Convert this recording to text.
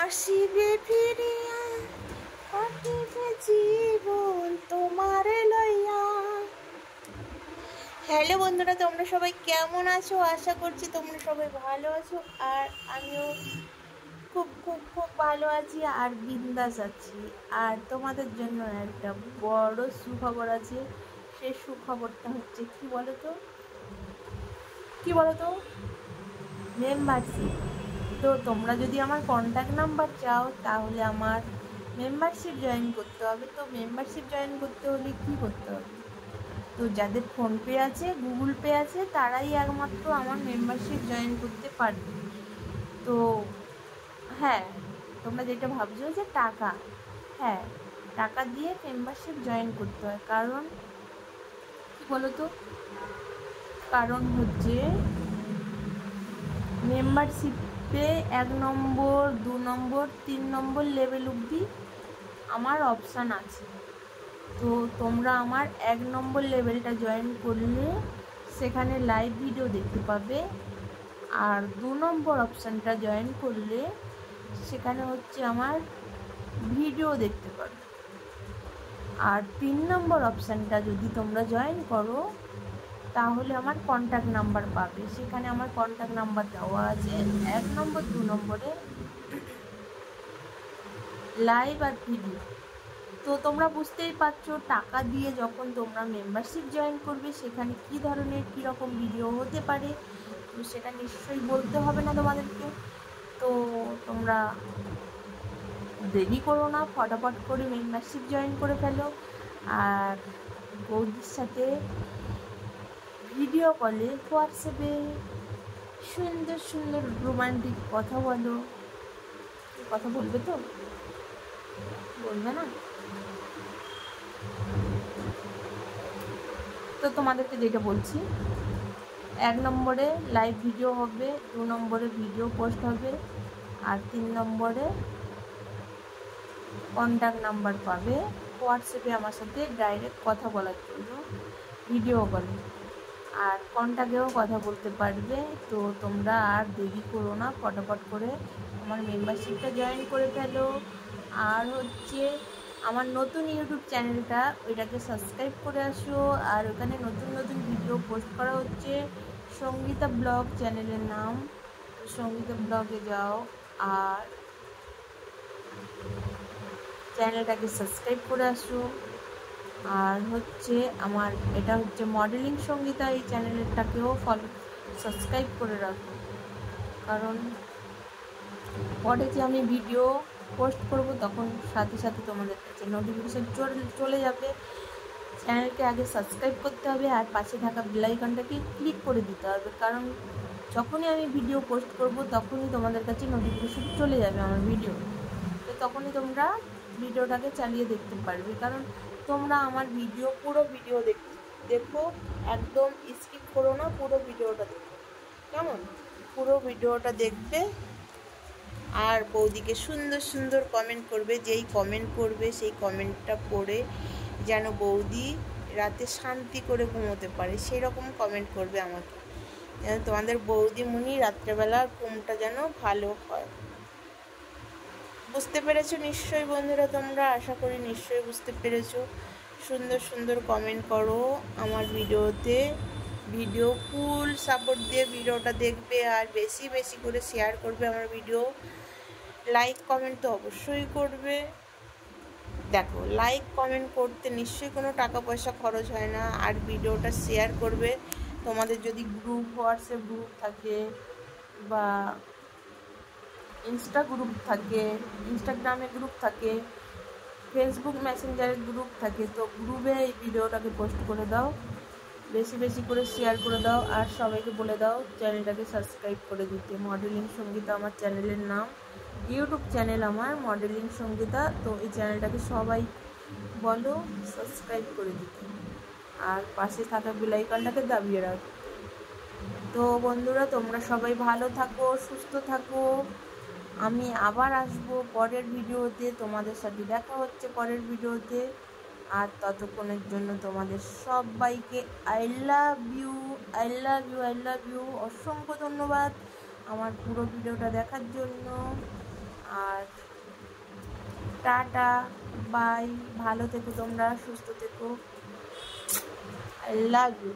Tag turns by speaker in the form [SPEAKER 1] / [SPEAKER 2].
[SPEAKER 1] আসিবে ফিরিয়া কাটিবে জীবন তোমারে লইয়া। হ্যালো বন্ধুরা, তোমরা সবাই কেমন আছো? আশা করছি তোমরা সবাই ভালো আছো, আর আমিও খুব খুব খুব ভালো আছি আর বিন্দাস আছি। আর তোমাদের জন্য একটা বড় সুখবর আছে। সেই সুখবরটা হচ্ছে কি বলো তো মেম্বারশিপ। তো তোমরা যদি আমার কন্ট্যাক্ট নাম্বার চাও তাহলে আমার মেম্বারশিপ জয়েন করতে হবে। তো মেম্বারশিপ জয়েন করতে হলে কী করতে হবে? তো যাদের ফোনপে আছে, গুগল পে আছে, তারাই একমাত্র আমার মেম্বারশিপ জয়েন করতে পারবে। তো হ্যাঁ, তোমরা যেটা ভাবছো যে টাকা, হ্যাঁ, টাকা দিয়ে মেম্বারশিপ জয়েন করতে হয়। কারণ কী বলো তো, কারণ হচ্ছে মেম্বারশিপে 1 নম্বর, 2 নম্বর, 3 নম্বর লেভেল অবধি আমার অপশান আছে। তো তোমরা আমার 1 নম্বর লেভেলটা জয়েন করলে সেখানে লাইভ ভিডিও দেখতে পাবে, আর 2 নম্বর অপশানটা জয়েন করলে সেখানে হচ্ছে আমার ভিডিও দেখতে পাবে। আর 3 নম্বর অপশানটা যদি তোমরা জয়েন করো তাহলে আমার কন্ট্যাক্ট নাম্বার পাবে। সেখানে আমার কন্ট্যাক্ট নাম্বার দেওয়া আছে। 1 নম্বর, 2 নম্বরে লাইভ আর ভিডিও। তো তোমরা বুঝতেই পারছো, টাকা দিয়ে যখন তোমরা মেম্বারশিপ জয়েন করবে সেখানে কী ধরনের কীরকম ভিডিও হতে পারে, তো সেটা নিশ্চয়ই বলতে হবে না তোমাদেরকে। তো তোমরা দেরি করো না, ফটাফট করে মেম্বারশিপ জয়েন করে ফেলো। আর বৌদির সাথে ভিডিও কলে, হোয়াটসঅ্যাপে সুন্দর সুন্দর রোমান্টিক কথা বলো। কথা বলবে তো? বলবে না? তো তোমাদেরকে যেটা বলছি, 1 নম্বরে লাইভ ভিডিও হবে, 2 নম্বরে ভিডিও পোস্ট হবে, আর 3 নম্বরে কন্ট্যাক্ট নাম্বার পাবে হোয়াটসঅ্যাপে আমার সাথে ডাইরেক্ট কথা বলার জন্য, ভিডিও কলে, আর কন্ট্যাক্টেও কথা বলতে পারবে। তো তোমরা আর দেরি করো না, ফটাফট করে আমার মেম্বারশিপটা জয়েন করে ফেলো। আর হচ্ছে আমার নতুন ইউটিউব চ্যানেলটা, ওইটাকে সাবস্ক্রাইব করে আসো। আর ওখানে নতুন নতুন ভিডিও পোস্ট করা হচ্ছে। সঙ্গীতা ব্লগ চ্যানেলের নাম, সঙ্গীতা ব্লগে যাও আর চ্যানেলটাকে সাবস্ক্রাইব করে আসো। আর হচ্ছে আমার এটা হচ্ছে মডেলিং সঙ্গীতা, এই চ্যানেলটাকেও সাবস্ক্রাইব করে রাখো। কারণ পরে যে আমি ভিডিও পোস্ট করব তখন সাথে সাথে তোমাদের কাছে নোটিফিকেশান চলে যাবে। চ্যানেলকে আগে সাবস্ক্রাইব করতে হবে আর পাশে থাকা বেল আইকনটাকে ক্লিক করে দিতে হবে। কারণ যখনই আমি ভিডিও পোস্ট করব তখনই তোমাদের কাছে নোটিফিকেশান চলে যাবে আমার ভিডিও। তো তখনই তোমরা ভিডিওটাকে চালিয়ে দেখতে পারবে। কারণ তোমরা আমার ভিডিও, পুরো ভিডিও দেখো, একদম স্কিপ করো না, পুরো ভিডিওটা দেখো, কেমন? পুরো ভিডিওটা দেখবে আর বৌদিকে সুন্দর সুন্দর কমেন্ট করবে। যেই কমেন্ট করবে সেই কমেন্টটা পড়ে যেন বৌদি রাতে শান্তি করে ঘুমোতে পারে, সেই রকম কমেন্ট করবে আমাকে, যেন তোমাদের বৌদিমণি রাত্রেবেলা ঘুমটা যেন ভালো হয়। বুঝতে পেরেছো নিশ্চয়ই বন্ধুরা? তোমরা আশা করি নিশ্চয়ই বুঝতে পেরেছো। সুন্দর সুন্দর কমেন্ট করো আমার ভিডিওতে, ভিডিও ফুল সাপোর্ট দিয়ে ভিডিওটা দেখবে, আর বেশি বেশি করে শেয়ার করবে আমার ভিডিও। লাইক কমেন্ট তো অবশ্যই করবে। দেখো, লাইক কমেন্ট করতে নিশ্চয়ই কোনো টাকা পয়সা খরচ হয় না। আর ভিডিওটা শেয়ার করবে। তোমাদের যদি গ্রুপ, হোয়াটসঅ্যাপ গ্রুপ থাকে বা গ্রুপ থাকে, ইনস্টাগ্রামে গ্রুপ থাকে, ফেসবুক মেসেঞ্জারের গ্রুপ থাকে, তো গ্রুপে এই ভিডিওটাকে পোস্ট করে দাও, বেশি বেশি করে শেয়ার করে দাও। আর সবাইকে বলে দাও চ্যানেলটাকে সাবস্ক্রাইব করে দিতে। মডেলিং সঙ্গীতা আমার চ্যানেলের নাম, ইউটিউব চ্যানেল আমার মডেলিং সঙ্গীতা। তো এই চ্যানেলটাকে সবাই বলো সাবস্ক্রাইব করে দিতে, আর পাশে থাকা বেল আইকনটাকে দাবিয়ে রাখো। তো বন্ধুরা, তোমরা সবাই ভালো থাকো, সুস্থ থাকো। আমি আবার আসবো পরের ভিডিওতে, তোমাদের সাথে দেখা হচ্ছে পরের ভিডিওতে। আর ততক্ষণের জন্য তোমাদের সবাইকে I love you, I love you, I love you. অসংখ্য ধন্যবাদ আমার পুরো ভিডিওটা দেখার জন্য। আর টাটা, বাই, ভালো থেকো তোমরা, সুস্থ থেকো, আই লাভ ইউ।